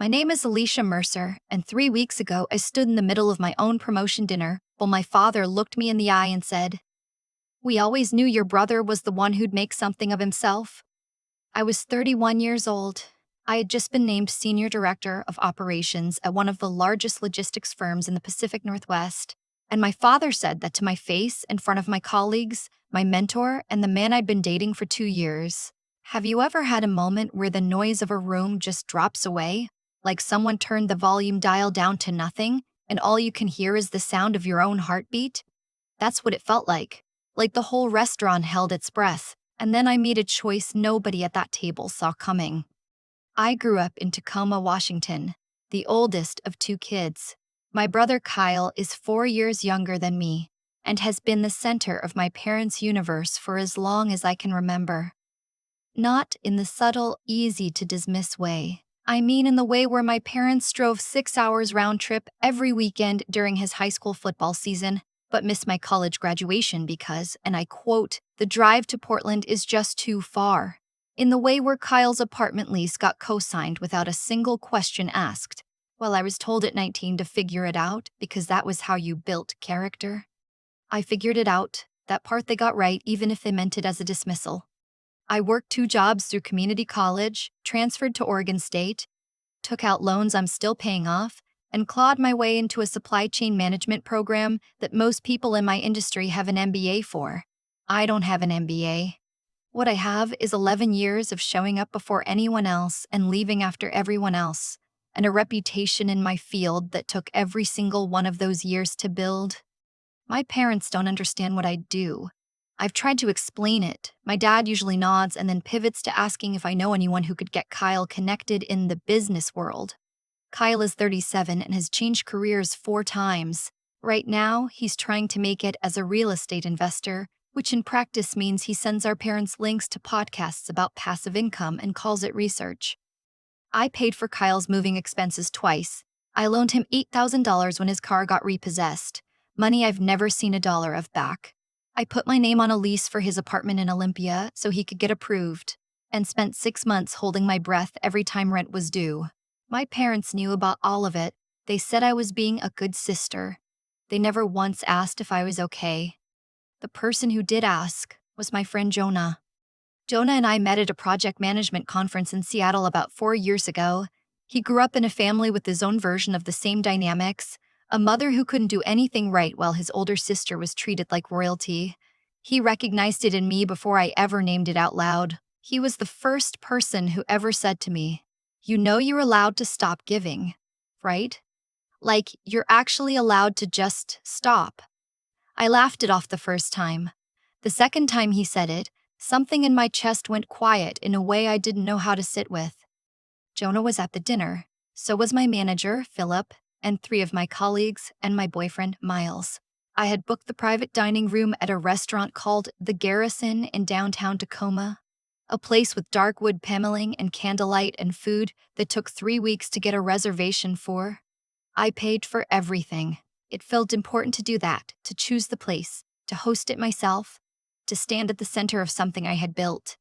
My name is Alicia Mercer, and 3 weeks ago I stood in the middle of my own promotion dinner while my father looked me in the eye and said, "We always knew your brother was the one who'd make something of himself." I was 31 years old. I had just been named Senior Director of Operations at one of the largest logistics firms in the Pacific Northwest, and my father said that to my face in front of my colleagues, my mentor, and the man I'd been dating for 2 years. Have you ever had a moment where the noise of a room just drops away? Like someone turned the volume dial down to nothing, and all you can hear is the sound of your own heartbeat? That's what it felt like. Like the whole restaurant held its breath, and then I made a choice nobody at that table saw coming. I grew up in Tacoma, Washington, the oldest of two kids. My brother Kyle is 4 years younger than me and has been the center of my parents' universe for as long as I can remember. Not in the subtle, easy-to-dismiss way. I mean in the way where my parents drove 6 hours round trip every weekend during his high school football season, but missed my college graduation because, and I quote, "the drive to Portland is just too far." In the way where Kyle's apartment lease got co-signed without a single question asked, while I was told at 19 to figure it out because that was how you built character. I figured it out, that part they got right even if they meant it as a dismissal. I worked 2 jobs through community college, transferred to Oregon State, took out loans I'm still paying off, and clawed my way into a supply chain management program that most people in my industry have an MBA for. I don't have an MBA. What I have is 11 years of showing up before anyone else and leaving after everyone else, and a reputation in my field that took every single one of those years to build. My parents don't understand what I do. I've tried to explain it. My dad usually nods and then pivots to asking if I know anyone who could get Kyle connected in the business world. Kyle is 37 and has changed careers 4 times. Right now, he's trying to make it as a real estate investor, which in practice means he sends our parents links to podcasts about passive income and calls it research. I paid for Kyle's moving expenses twice. I loaned him $8,000 when his car got repossessed, money I've never seen a dollar of back. I put my name on a lease for his apartment in Olympia so he could get approved, and spent 6 months holding my breath every time rent was due. My parents knew about all of it. They said I was being a good sister. They never once asked if I was okay. The person who did ask was my friend Jonah. Jonah and I met at a project management conference in Seattle about 4 years ago. He grew up in a family with his own version of the same dynamics, a mother who couldn't do anything right while his older sister was treated like royalty. He recognized it in me before I ever named it out loud. He was the first person who ever said to me, "You know you're allowed to stop giving, right? Like, you're actually allowed to just stop." I laughed it off the first time. The second time he said it, something in my chest went quiet in a way I didn't know how to sit with. Jonah was at the dinner. So was my manager, Philip, and 3 of my colleagues, and my boyfriend, Miles. I had booked the private dining room at a restaurant called The Garrison in downtown Tacoma, a place with dark wood paneling and candlelight and food that took 3 weeks to get a reservation for. I paid for everything. It felt important to do that, to choose the place, to host it myself, to stand at the center of something I had built.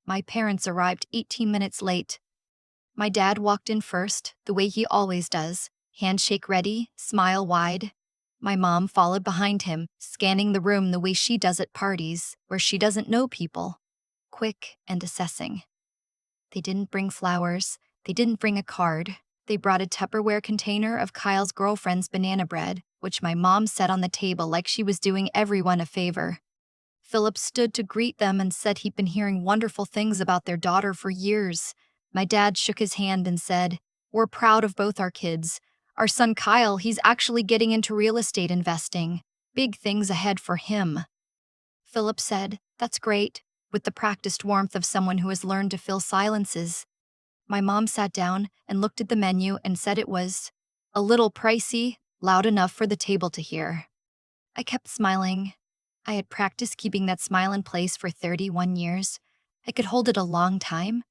My parents arrived 18 minutes late. My dad walked in first, the way he always does, handshake ready, smile wide. My mom followed behind him, scanning the room the way she does at parties, where she doesn't know people. Quick and assessing. They didn't bring flowers. They didn't bring a card. They brought a Tupperware container of Kyle's girlfriend's banana bread, which my mom set on the table like she was doing everyone a favor. Philip stood to greet them and said he'd been hearing wonderful things about their daughter for years. My dad shook his hand and said, "We're proud of both our kids. Our son Kyle, he's actually getting into real estate investing. Big things ahead for him." Philip said, "That's great," with the practiced warmth of someone who has learned to fill silences. My mom sat down and looked at the menu and said it was a little pricey, loud enough for the table to hear. I kept smiling. I had practiced keeping that smile in place for 31 years. I could hold it a long time.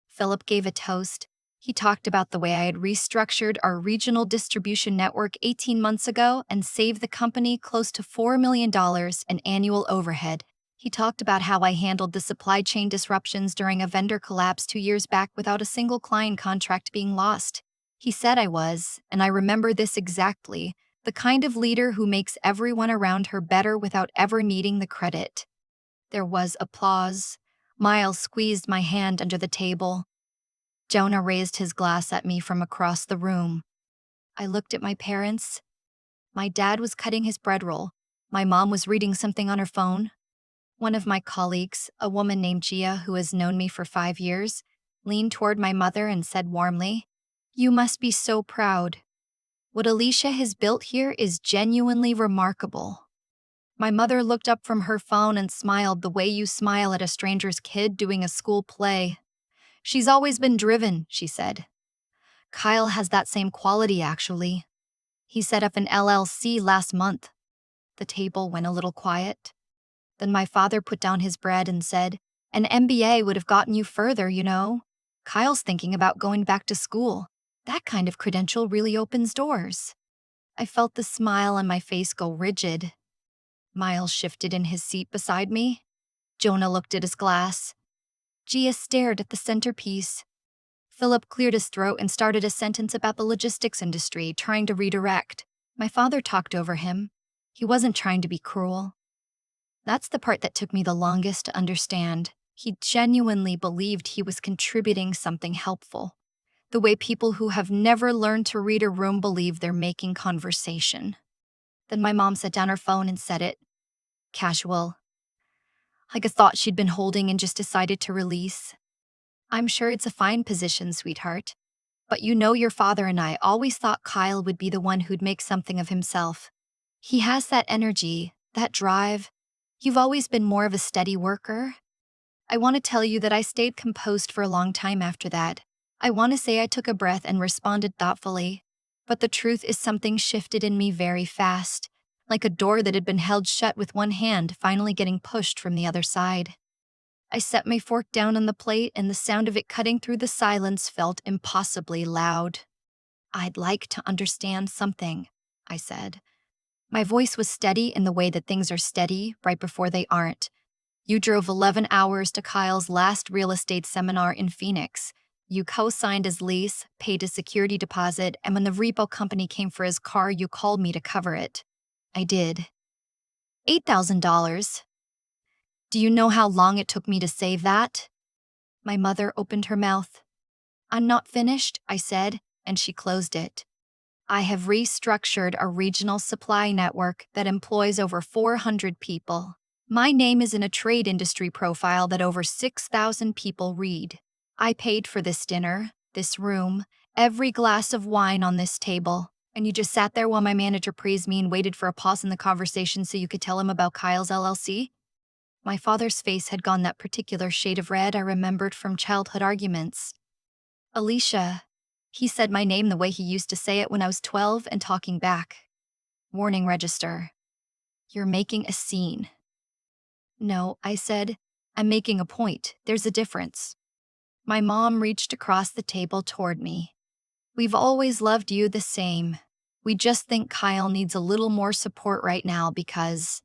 Philip gave a toast. He talked about the way I had restructured our regional distribution network 18 months ago and saved the company close to $4 million in annual overhead. He talked about how I handled the supply chain disruptions during a vendor collapse 2 years back without a single client contract being lost. He said I was, and I remember this exactly, the kind of leader who makes everyone around her better without ever needing the credit. There was applause. Miles squeezed my hand under the table. Jonah raised his glass at me from across the room. I looked at my parents. My dad was cutting his bread roll. My mom was reading something on her phone. One of my colleagues, a woman named Gia who has known me for 5 years, leaned toward my mother and said warmly, "You must be so proud. What Alicia has built here is genuinely remarkable." My mother looked up from her phone and smiled the way you smile at a stranger's kid doing a school play. "She's always been driven," she said. "Kyle has that same quality, actually. He set up an LLC last month." The table went a little quiet. Then my father put down his bread and said, "An MBA would have gotten you further, you know. Kyle's thinking about going back to school. That kind of credential really opens doors." I felt the smile on my face go rigid. Miles shifted in his seat beside me. Jonah looked at his glass. Gia stared at the centerpiece. Philip cleared his throat and started a sentence about the logistics industry, trying to redirect. My father talked over him. He wasn't trying to be cruel. That's the part that took me the longest to understand. He genuinely believed he was contributing something helpful. The way people who have never learned to read a room believe they're making conversation. Then my mom set down her phone and said it. Casual. Like a thought she'd been holding and just decided to release. "I'm sure it's a fine position, sweetheart. But you know your father and I always thought Kyle would be the one who'd make something of himself. He has that energy, that drive. You've always been more of a steady worker." I want to tell you that I stayed composed for a long time after that. I want to say I took a breath and responded thoughtfully. But the truth is something shifted in me very fast, like a door that had been held shut with one hand finally getting pushed from the other side. I set my fork down on the plate and the sound of it cutting through the silence felt impossibly loud. "I'd like to understand something," I said. My voice was steady in the way that things are steady right before they aren't. "You drove 11 hours to Kyle's last real estate seminar in Phoenix. You co-signed his lease, paid a security deposit, and when the repo company came for his car, you called me to cover it." I did. $8,000. Do you know how long it took me to save that? My mother opened her mouth. "I'm not finished," I said, and she closed it. "I have restructured a regional supply network that employs over 400 people. My name is in a trade industry profile that over 6,000 people read. I paid for this dinner, this room, every glass of wine on this table, and you just sat there while my manager praised me and waited for a pause in the conversation so you could tell him about Kyle's LLC? My father's face had gone that particular shade of red I remembered from childhood arguments. "Alicia," he said my name the way he used to say it when I was 12 and talking back. Warning register. "You're making a scene." "No," I said. "I'm making a point. There's a difference." My mom reached across the table toward me. "We've always loved you the same. We just think Kyle needs a little more support right now because—"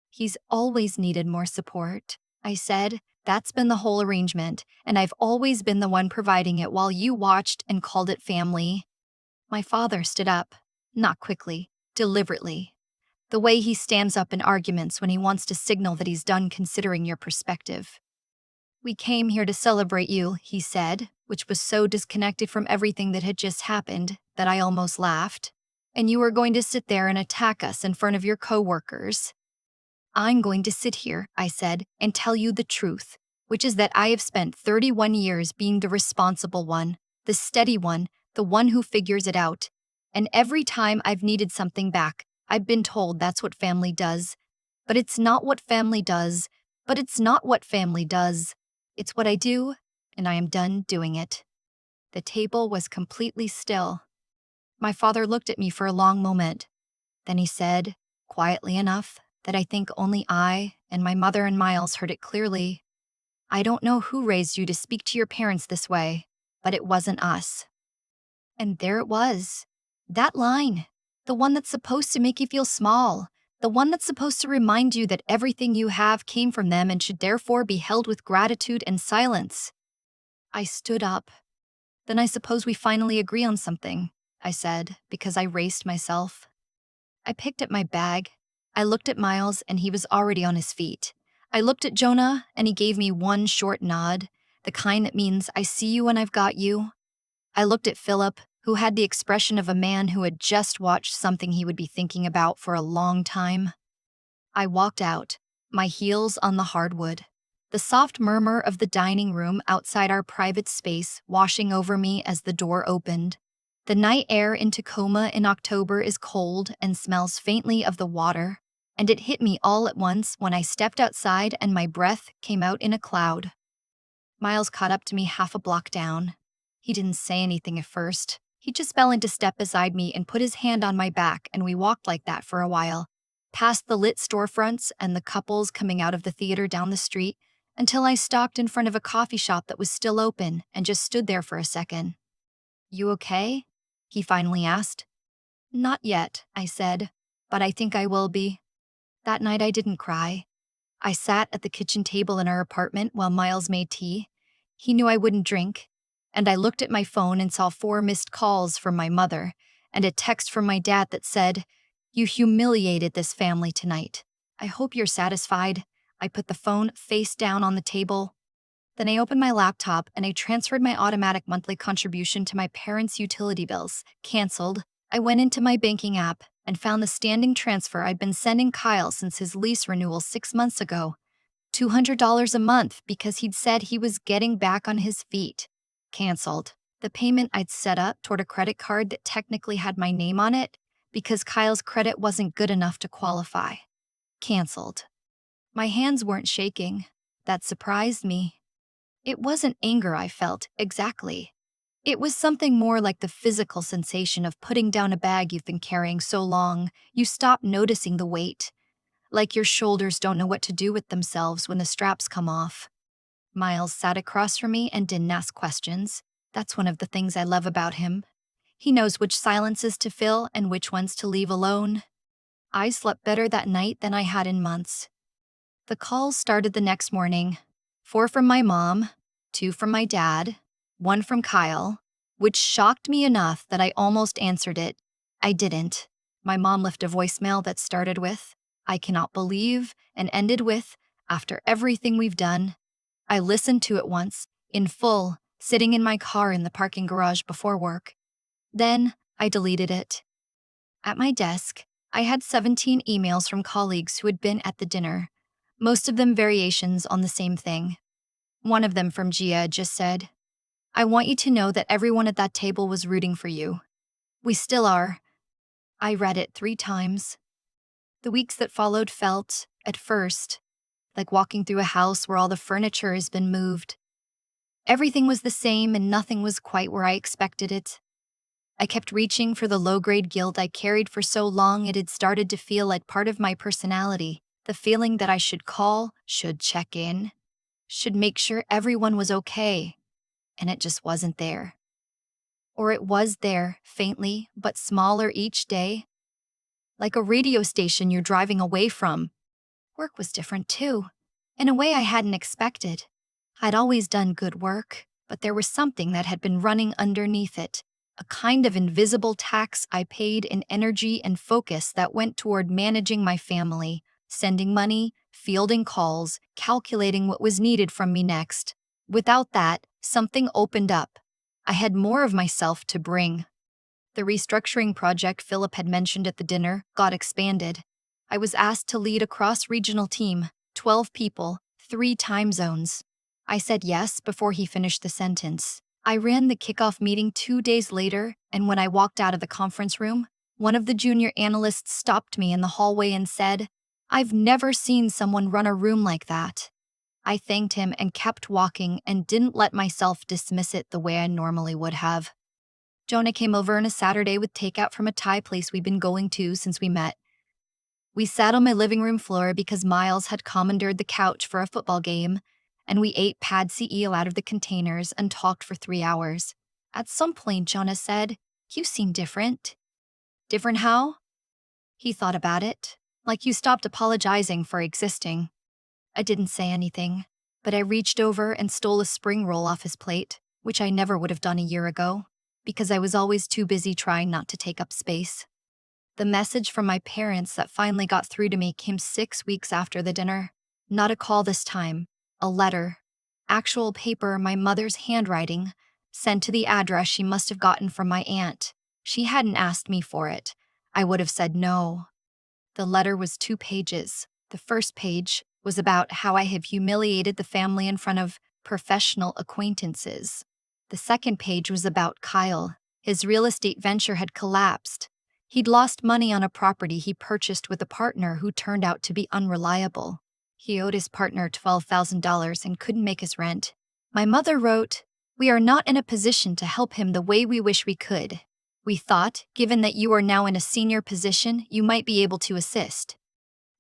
"He's always needed more support," I said. "That's been the whole arrangement, and I've always been the one providing it while you watched and called it family." My father stood up, not quickly, deliberately. The way he stands up in arguments when he wants to signal that he's done considering your perspective. "We came here to celebrate you," he said, which was so disconnected from everything that had just happened that I almost laughed. "And you are going to sit there and attack us in front of your coworkers." "I'm going to sit here," I said, "and tell you the truth, which is that I have spent 31 years being the responsible one, the steady one, the one who figures it out. And every time I've needed something back, I've been told that's what family does. But it's not what family does. But it's not what family does. It's what I do, and I am done doing it." The table was completely still. My father looked at me for a long moment. Then he said, quietly enough that I think only I and my mother and Miles heard it clearly, "I don't know who raised you to speak to your parents this way, but it wasn't us." And there it was. That line. The one that's supposed to make you feel small. The one that's supposed to remind you that everything you have came from them and should therefore be held with gratitude and silence. I stood up. Then I suppose we finally agree on something, I said, because I raced myself. I picked up my bag. I looked at Miles, and he was already on his feet. I looked at Jonah, and he gave me one short nod, the kind that means, I see you when I've got you. I looked at Philip, who had the expression of a man who had just watched something he would be thinking about for a long time. I walked out, my heels on the hardwood. The soft murmur of the dining room outside our private space washing over me as the door opened. The night air in Tacoma in October is cold and smells faintly of the water, and it hit me all at once when I stepped outside and my breath came out in a cloud. Miles caught up to me half a block down. He didn't say anything at first. He just fell into step beside me and put his hand on my back, and we walked like that for a while, past the lit storefronts and the couples coming out of the theater down the street, until I stopped in front of a coffee shop that was still open and just stood there for a second. "You okay?" he finally asked. "Not yet," I said, "but I think I will be." That night I didn't cry. I sat at the kitchen table in our apartment while Miles made tea. He knew I wouldn't drink, and I looked at my phone and saw 4 missed calls from my mother and a text from my dad that said, "You humiliated this family tonight. I hope you're satisfied." I put the phone face down on the table. Then I opened my laptop and I transferred my automatic monthly contribution to my parents' utility bills. Canceled. I went into my banking app and found the standing transfer I'd been sending Kyle since his lease renewal 6 months ago. $200 a month because he'd said he was getting back on his feet. Canceled. The payment I'd set up toward a credit card that technically had my name on it because Kyle's credit wasn't good enough to qualify. Canceled. My hands weren't shaking. That surprised me. It wasn't anger I felt, exactly. It was something more like the physical sensation of putting down a bag you've been carrying so long, you stop noticing the weight. Like your shoulders don't know what to do with themselves when the straps come off. Miles sat across from me and didn't ask questions. That's one of the things I love about him. He knows which silences to fill and which ones to leave alone. I slept better that night than I had in months. The calls started the next morning. 4 from my mom, 2 from my dad, 1 from Kyle, which shocked me enough that I almost answered it. I didn't. My mom left a voicemail that started with, "I cannot believe," and ended with, "After everything we've done." I listened to it once, in full, sitting in my car in the parking garage before work. Then, I deleted it. At my desk, I had 17 emails from colleagues who had been at the dinner, most of them variations on the same thing. One of them from Gia just said, "I want you to know that everyone at that table was rooting for you. We still are." I read it 3 times. The weeks that followed felt, at first, like walking through a house where all the furniture has been moved. Everything was the same and nothing was quite where I expected it. I kept reaching for the low-grade guilt I carried for so long it had started to feel like part of my personality, the feeling that I should call, should check in, should make sure everyone was okay, and it just wasn't there. Or it was there, faintly, but smaller each day, like a radio station you're driving away from. Work was different too, in a way I hadn't expected. I'd always done good work, but there was something that had been running underneath it, a kind of invisible tax I paid in energy and focus that went toward managing my family, sending money, fielding calls, calculating what was needed from me next. Without that, something opened up. I had more of myself to bring. The restructuring project Philip had mentioned at the dinner got expanded. I was asked to lead a cross-regional team, 12 people, 3 time zones. I said yes before he finished the sentence. I ran the kickoff meeting 2 days later, and when I walked out of the conference room, one of the junior analysts stopped me in the hallway and said, "I've never seen someone run a room like that." I thanked him and kept walking and didn't let myself dismiss it the way I normally would have. Jonah came over on a Saturday with takeout from a Thai place we'd been going to since we met. We sat on my living room floor because Miles had commandeered the couch for a football game, and we ate pad CEO out of the containers and talked for 3 hours. At some point, Jonah said, "You seem different." "Different how?" He thought about it, like you stopped apologizing for existing. I didn't say anything, but I reached over and stole a spring roll off his plate. which I never would have done a year ago, because I was always too busy trying not to take up space. The message from my parents that finally got through to me came 6 weeks after the dinner. Not a call this time, a letter. Actual paper, my mother's handwriting, sent to the address she must have gotten from my aunt. She hadn't asked me for it. I would have said no. The letter was 2 pages. The first page was about how I have humiliated the family in front of professional acquaintances. The second page was about Kyle. His real estate venture had collapsed. He'd lost money on a property he purchased with a partner who turned out to be unreliable. He owed his partner $12,000 and couldn't make his rent. My mother wrote, "We are not in a position to help him the way we wish we could. We thought, given that you are now in a senior position, you might be able to assist."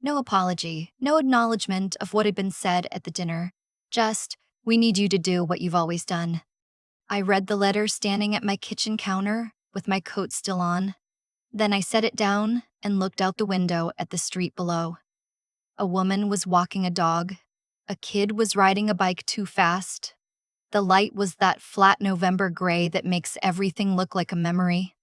No apology, no acknowledgement of what had been said at the dinner. Just, "We need you to do what you've always done." I read the letter standing at my kitchen counter, with my coat still on. Then I set it down and looked out the window at the street below. A woman was walking a dog. A kid was riding a bike too fast. The light was that flat November gray that makes everything look like a memory.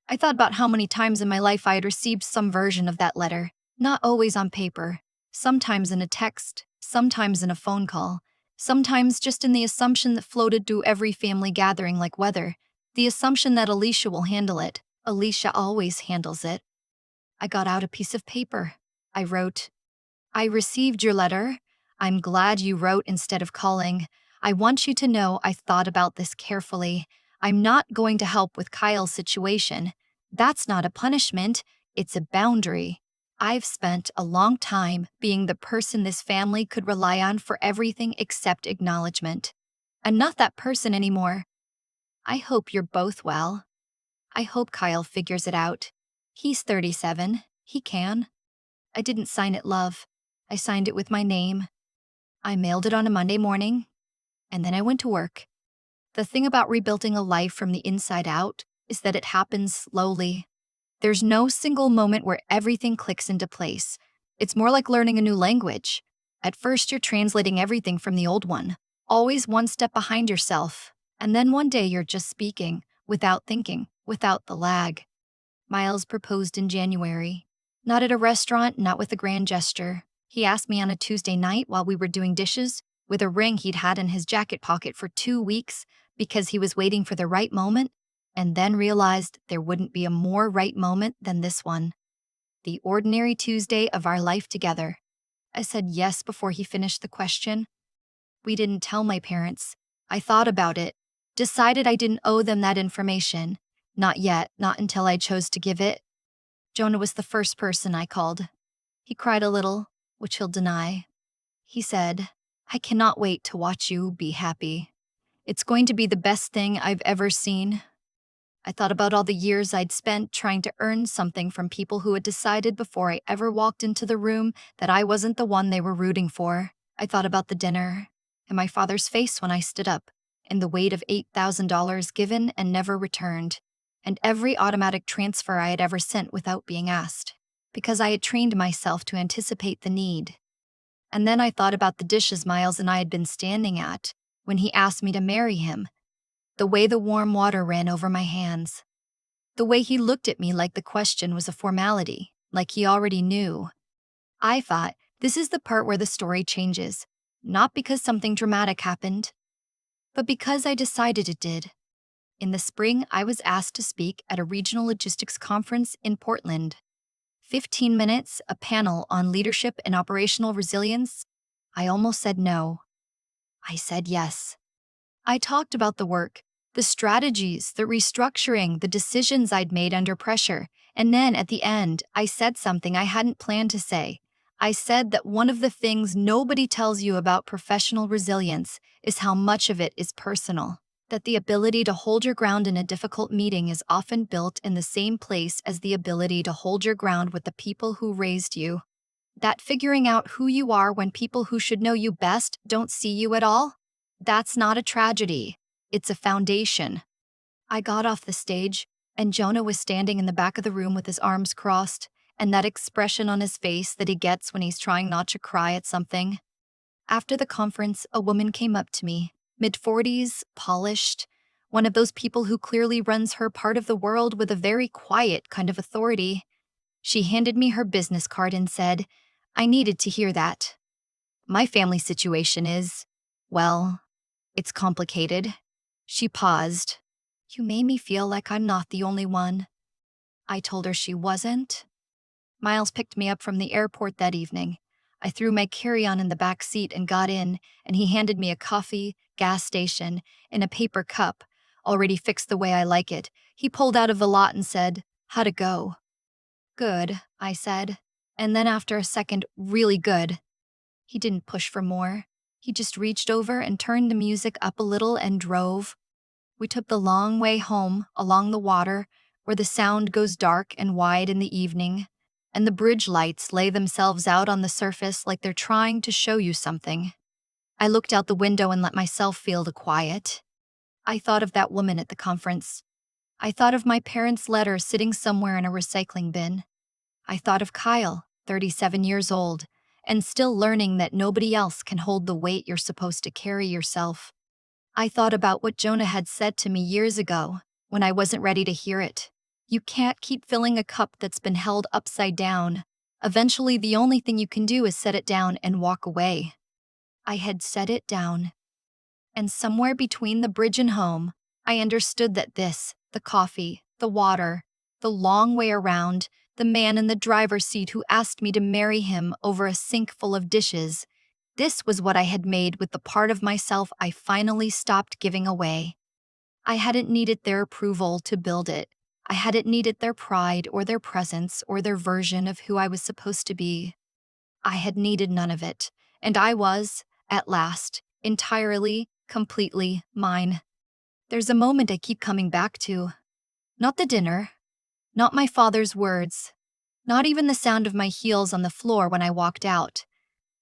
I thought about how many times in my life I had received some version of that letter, not always on paper, sometimes in a text, sometimes in a phone call, sometimes just in the assumption that floated through every family gathering like weather, the assumption that Alicia will handle it. Alicia always handles it. I got out a piece of paper. I wrote, "I received your letter. I'm glad you wrote instead of calling. I want you to know I thought about this carefully. I'm not going to help with Kyle's situation. That's not a punishment, it's a boundary. I've spent a long time being the person this family could rely on for everything except acknowledgement. I'm not that person anymore. I hope you're both well. I hope Kyle figures it out. He's 37. He can." I didn't sign it love. I signed it with my name. I mailed it on a Monday morning, and then I went to work. The thing about rebuilding a life from the inside out is that it happens slowly. There's no single moment where everything clicks into place. It's more like learning a new language. At first, you're translating everything from the old one, always one step behind yourself. And then one day you're just speaking, without thinking, without the lag. Miles proposed in January. Not at a restaurant, not with a grand gesture. He asked me on a Tuesday night while we were doing dishes, with a ring he'd had in his jacket pocket for 2 weeks because he was waiting for the right moment, and then realized there wouldn't be a more right moment than this one. The ordinary Tuesday of our life together. I said yes before he finished the question. We didn't tell my parents. I thought about it, decided I didn't owe them that information. Not yet, not until I chose to give it. Jonah was the first person I called. He cried a little, which he'll deny. He said, "I cannot wait to watch you be happy. It's going to be the best thing I've ever seen." I thought about all the years I'd spent trying to earn something from people who had decided before I ever walked into the room that I wasn't the one they were rooting for. I thought about the dinner, and my father's face when I stood up, and the weight of $8,000 given and never returned, and every automatic transfer I had ever sent without being asked, because I had trained myself to anticipate the need. And then I thought about the dishes Miles and I had been standing at when he asked me to marry him, the way the warm water ran over my hands, the way he looked at me like the question was a formality, like he already knew. I thought, this is the part where the story changes, not because something dramatic happened, but because I decided it did. In the spring, I was asked to speak at a regional logistics conference in Portland. 15 minutes, a panel on leadership and operational resilience. I almost said no. I said yes. I talked about the work, the strategies, the restructuring, the decisions I'd made under pressure, and then at the end, I said something I hadn't planned to say. I said that one of the things nobody tells you about professional resilience is how much of it is personal, that the ability to hold your ground in a difficult meeting is often built in the same place as the ability to hold your ground with the people who raised you. That figuring out who you are when people who should know you best don't see you at all, that's not a tragedy. It's a foundation. I got off the stage, and Jonah was standing in the back of the room with his arms crossed, and that expression on his face that he gets when he's trying not to cry at something. After the conference, a woman came up to me. Mid-40s, polished, one of those people who clearly runs her part of the world with a very quiet kind of authority. She handed me her business card and said, "I needed to hear that. My family situation is, well, it's complicated." She paused. "You made me feel like I'm not the only one." I told her she wasn't. Miles picked me up from the airport that evening. I threw my carry-on in the back seat and got in, and he handed me a coffee, gas station, in a paper cup, already fixed the way I like it. He pulled out of the lot and said, "How'd it go?" "Good," I said. And then after a second, "Really good." He didn't push for more. He just reached over and turned the music up a little and drove. We took the long way home, along the water, where the sound goes dark and wide in the evening, and the bridge lights lay themselves out on the surface like they're trying to show you something. I looked out the window and let myself feel the quiet. I thought of that woman at the conference. I thought of my parents' letter sitting somewhere in a recycling bin. I thought of Kyle, 37 years old, and still learning that nobody else can hold the weight you're supposed to carry yourself. I thought about what Jonah had said to me years ago, when I wasn't ready to hear it. You can't keep filling a cup that's been held upside down. Eventually, the only thing you can do is set it down and walk away. I had set it down. And somewhere between the bridge and home, I understood that this, the coffee, the water, the long way around, the man in the driver's seat who asked me to marry him over a sink full of dishes, this was what I had made with the part of myself I finally stopped giving away. I hadn't needed their approval to build it. I hadn't needed their pride or their presence or their version of who I was supposed to be. I had needed none of it, and I was, at last, entirely, completely mine. There's a moment I keep coming back to. Not the dinner, not my father's words, not even the sound of my heels on the floor when I walked out.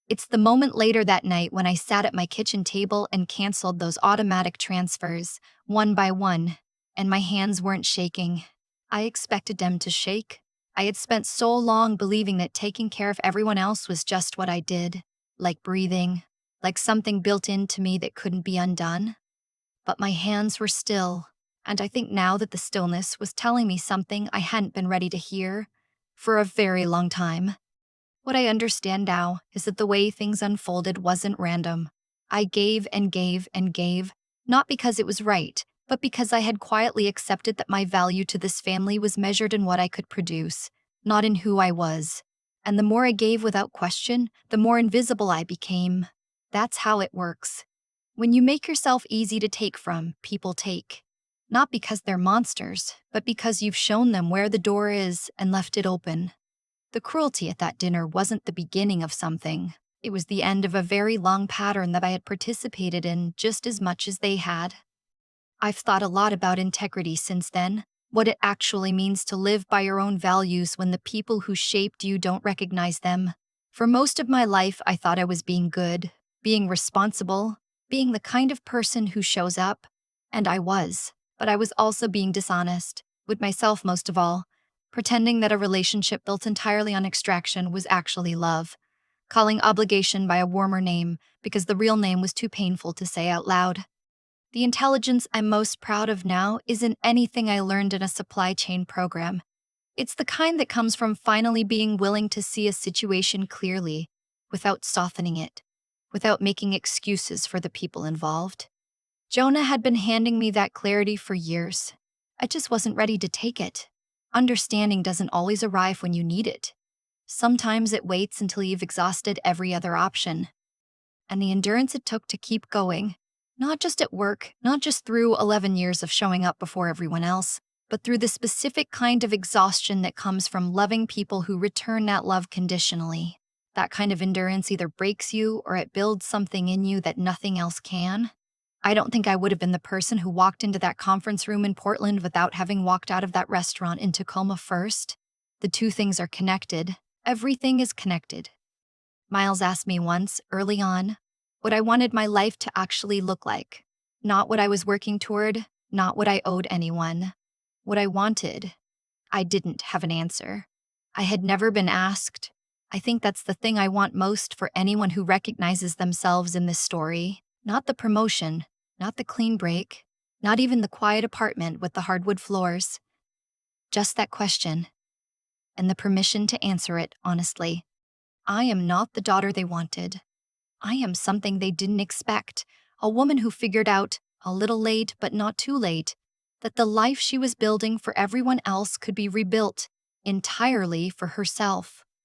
It's the moment later that night when I sat at my kitchen table and canceled those automatic transfers, one by one, and my hands weren't shaking. I expected them to shake. I had spent so long believing that taking care of everyone else was just what I did, like breathing, like something built into me that couldn't be undone. But my hands were still, and I think now that the stillness was telling me something I hadn't been ready to hear for a very long time. What I understand now is that the way things unfolded wasn't random. I gave and gave and gave, not because it was right, but because I had quietly accepted that my value to this family was measured in what I could produce, not in who I was. And the more I gave without question, the more invisible I became. That's how it works. When you make yourself easy to take from, people take. Not because they're monsters, but because you've shown them where the door is and left it open. The cruelty at that dinner wasn't the beginning of something. It was the end of a very long pattern that I had participated in just as much as they had. I've thought a lot about integrity since then, what it actually means to live by your own values when the people who shaped you don't recognize them. For most of my life, I thought I was being good, being responsible, being the kind of person who shows up. And I was. But I was also being dishonest, with myself most of all, pretending that a relationship built entirely on extraction was actually love, calling obligation by a warmer name because the real name was too painful to say out loud. The intelligence I'm most proud of now isn't anything I learned in a supply chain program. It's the kind that comes from finally being willing to see a situation clearly, without softening it, without making excuses for the people involved. Jonah had been handing me that clarity for years. I just wasn't ready to take it. Understanding doesn't always arrive when you need it. Sometimes it waits until you've exhausted every other option. And the endurance it took to keep going, not just at work, not just through 11 years of showing up before everyone else, but through the specific kind of exhaustion that comes from loving people who return that love conditionally. That kind of endurance either breaks you or it builds something in you that nothing else can. I don't think I would have been the person who walked into that conference room in Portland without having walked out of that restaurant in Tacoma first. The two things are connected. Everything is connected. Miles asked me once, early on, what I wanted my life to actually look like. Not what I was working toward, not what I owed anyone. What I wanted. I didn't have an answer. I had never been asked. I think that's the thing I want most for anyone who recognizes themselves in this story. Not the promotion, Not the clean break, not even the quiet apartment with the hardwood floors. Just that question, and the permission to answer it honestly. I am not the daughter they wanted. I am something they didn't expect. A woman who figured out, a little late but not too late, that the life she was building for everyone else could be rebuilt entirely for herself.